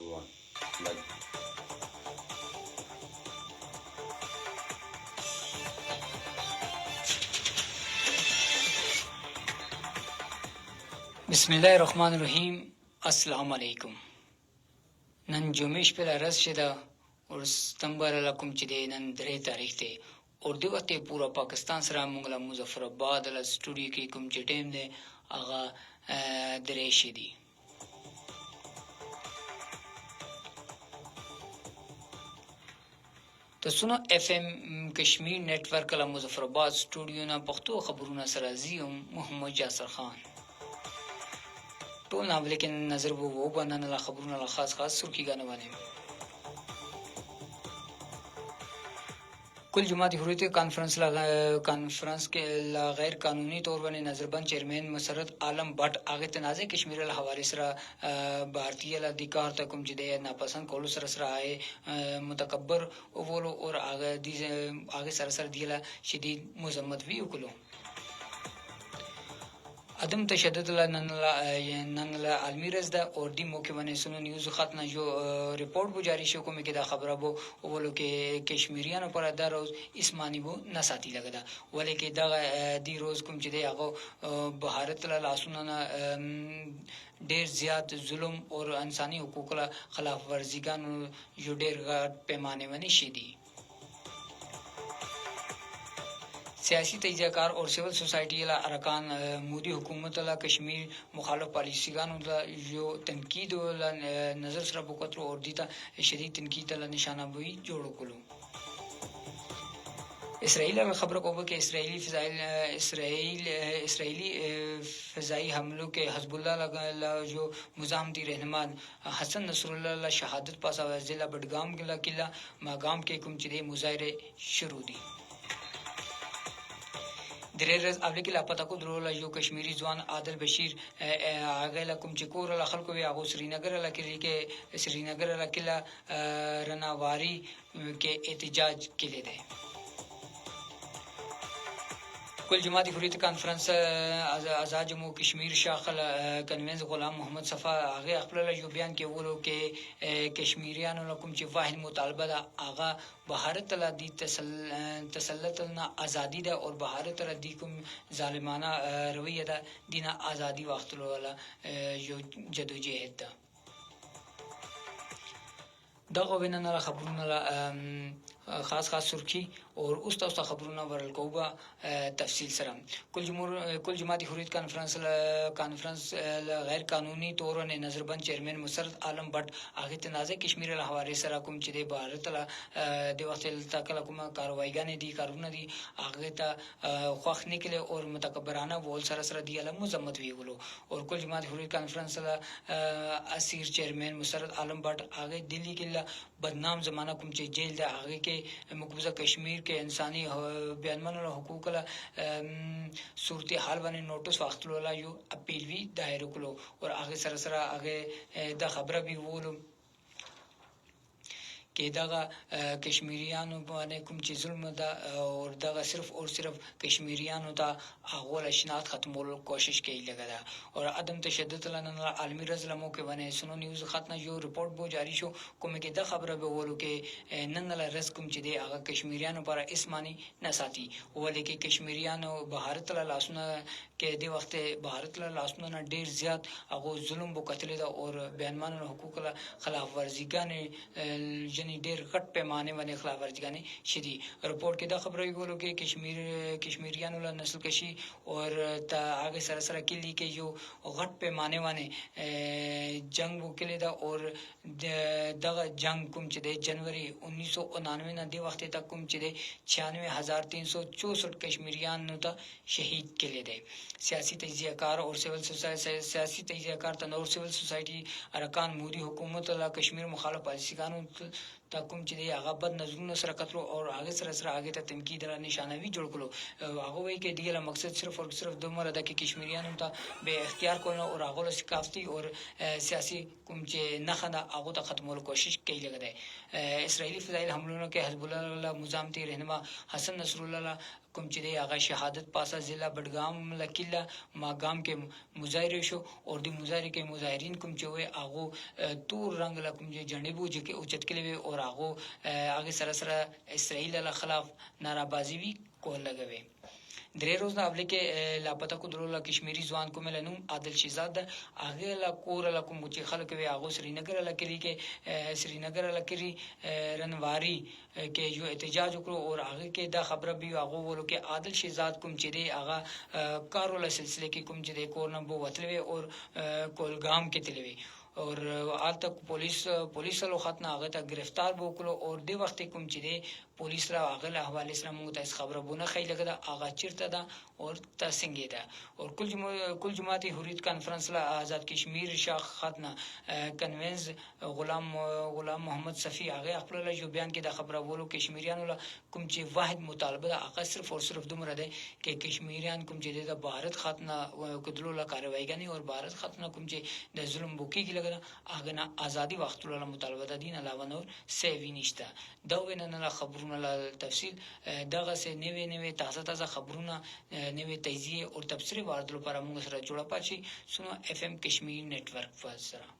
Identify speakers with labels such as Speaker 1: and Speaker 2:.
Speaker 1: One. Like,
Speaker 2: بسم الله الرحمن الرحیم. السلام علیکم. نن جمعې شپه ورځ چې ده او ستمبر کوم چې دی نن 3 تاریخ دی او د وخت پورا پاکستان سره موږ له مظفرآباد له سټوډیو کې کوم چې ټیم دی هغه 3 شي دي. تاسو اف ام کشمیر نتورک له مظفرآباد سټوډیو نه پښتو خبرونه سره زیم محمد جاسر خان. ټول نه لیکن نظر وو باندې له خبرونه له خاص سرخی غانه باندې کل جماعت حریت کانفرنس کې لا غیر قانوني طور باندې نظربند چیرمن مسرت عالم بٹ اغه تنازع کشمیر له حواله سره بھارتی ادھیکار ته کوم چې د ناپسند کولو سره آئے متکبر او ولو اور اغه سره دیله شدید مذمت وی وکړو. عدم تشدد نن لا عالمی رز ده اور دی موقع باندې سنو نیوز خاتنه جو رپورٹ بو جاری شو کومه کې دا خبره بو ولو کې کشمیریانو پر دا روز اسمانی بو نساتی لګدا ولې کې دا دی روز کوم چې دی هغه بهارت له لاسونه ډیر زیات ظلم او انساني حقوق خلاف ورزیګانو یو ډیر غټ پیمانه باندې شي دي. سیاسی تجزیه‌کار اور سیول سوسائٹی لا ارکان مودی حکومت لا کشمیر مخالف پالیسیګانو لا یو تنقید لا نظر سره بوکترو اور دیتا شدید تنقید لا نشانه بوئی جوړ کړو. اسرائیل خبر کو کہ اسرائیلی فضائی حملوں کے حزب اللہ جو مزاحمتی رہنما حسن نصر اللہ شہادت پاسا ضلع بڈگام قلعہ ماگام کے کمچدے مظاہرے شروع دی. درېرز افریقی لاپتا کو درول یو کشمیری ځوان عادل بشیر هغه لا کوم چې کور له خلکو وی هغه سرینگر لا کله رناواری کې احتجاج کړي دي. کل جماعت حریت کانفرنس آزاد جموں کشمیر شاخل کنوینز غلام محمد صفا هغه خپل یو بیان کې ولو کې کشمیریانو لکم چې واحد مطالبه ده هغه بهارت لا دی تسلطنا ازادي ده او بهارت را دی کوم ظالمانه رویه ده دینه ازادي واختلو ولا یو جدوجہد ده. دغه ویننه خبرونه خاص سرخی اور اس تاسو خبرونه ورل کوبه تفصیل سره کل جماعت حریت کانفرنس غیر قانوني تور نه نظربند چیرمن مسرت عالم بٹ هغه تنازع کشمیر له حواله سره کوم چې د بھارت له د وخت تکل کومه کاروایګانې دي کارونه دي هغه ته خوښ نکله اور متکبرانه وول سره دی له مذمت ویولو اور کل جماعت حریت کانفرنس اسیر چیرمن مسرت عالم بٹ هغه دلی کې بدنام زمانہ کوم چې جیل ده هغه کې مقبوضه کشمیر کې انساني بیانمنو حقوق له صورتحال باندې نوټس واختلو لا یو اپیل وی دایر کړو او هغه سره هغه دا خبره به وولو کې دا کشمیریانو باندې کوم چې ظلم ده او دا صرف کشمیریانو ته هغه لشنات ختمولو کوشش کوي لګا اور عدم تشدد لنن عالمی رزلمو کې باندې سنو نیوز خاتنه یو رپورٹ بو جاری شو کومه کې دا خبره به ولو کې نن له رز کوم چې دی هغه کشمیریانو پر اسماني نساتی ولې کې کشمیریانو بهارت له لاسونه کې دی وخت بهارت له لاسونه ډیر زیات هغه ظلم بو قتل ده او بیانمانو حقوق خلاف ورزیګانې ډیر غټ پیمانه باندې خلاف ورزیګانې شدي. رپورٹ کې دا خبره ویلو کې کشمیریانو له نسل کشي او تا هغه سره کلی کې یو غټ پیمانه باندې جنگ وکړي دا او دغه جنگ کوم چې د جنوري 1999 نه دی وخت تک کوم چې د 96364 کشمیریانو ته شهید کړي دي. سیاسی تجزیه‌کار او سیول سوسایټي ارکان مودي حکومت له کشمیر مخالف پالیسیګانو تا کوم چې دی هغه بد نظرونه سره کترو او هغه سره هغه ته تنقید را نشانوي جوړ کړو. هغه وایي کې دی له مقصد صرف دومره د کشمیریانو ته به اختیار کول او هغه له ثقافتي او سیاسي کوم چې نه هغه ته ختمولو کوشش کوي لګیږي. اسرائیلی فضائل حملونو کې حزب الله مزاحمتي رهنما حسن نصر الله کوم چې دی هغه شهادت پاسه ضلع بډګام لکیلا ماګام کې مظاهره شو او د مظاهره کې مظاهرین کوم چې وي هغه تور رنگ لا کوم چې جنډې بوجي کې اوچت کړي وي او هغه سره سره اسرائیل له خلاف نارابازي وی کول لګوي درې روزه قبل کې لاپته کو درول کشمیری ځوان کوم لنوم عادل شهزاد هغه لا کور لا کوم چې خلک وي هغه سرینګر لکري کې سرینګر لکري رنواری کې یو احتجاج وکړو او هغه کې دا خبره به هغه ورو کې عادل شهزاد کوم چې دی هغه کاروله سلسله کې کوم چې دی کور نه بو وتلوي او کولګام کې تلوي اور آل تک پولیس له خاطر هغه ته گرفتار وکړو او د وخت کوم چې دی پولیس را هغه له حواله سره موږ ته خبره بونه خېلګه دا هغه چیرته ده او تاسنګ ده او کل جماعتي حریت کانفرنس لا آزاد کشمیر شاه خاتنه کنوینز غلام محمد صفی هغه خپل له جو بیان کې د خبره ولو کشمیریانو کوم چې واحد مطالبه هغه صرف او صرف دومره ده کې کشمیریان کوم چې د بھارت خاتنه کډلو لا کاروایی غني او بھارت خاتنه کوم چې د ظلم بوکي کې لګره هغه نه ازادي وخت له مطالبه ده دین علاوه نور سیوی نشته دا ویننه خبرونه تفصیل دغه سه نوې تازه خبرونه نوې تجزیه او تبصره واردلو لپاره موږ سره جوړه پاتې سونو اف ام کشمیر نتورک پر سره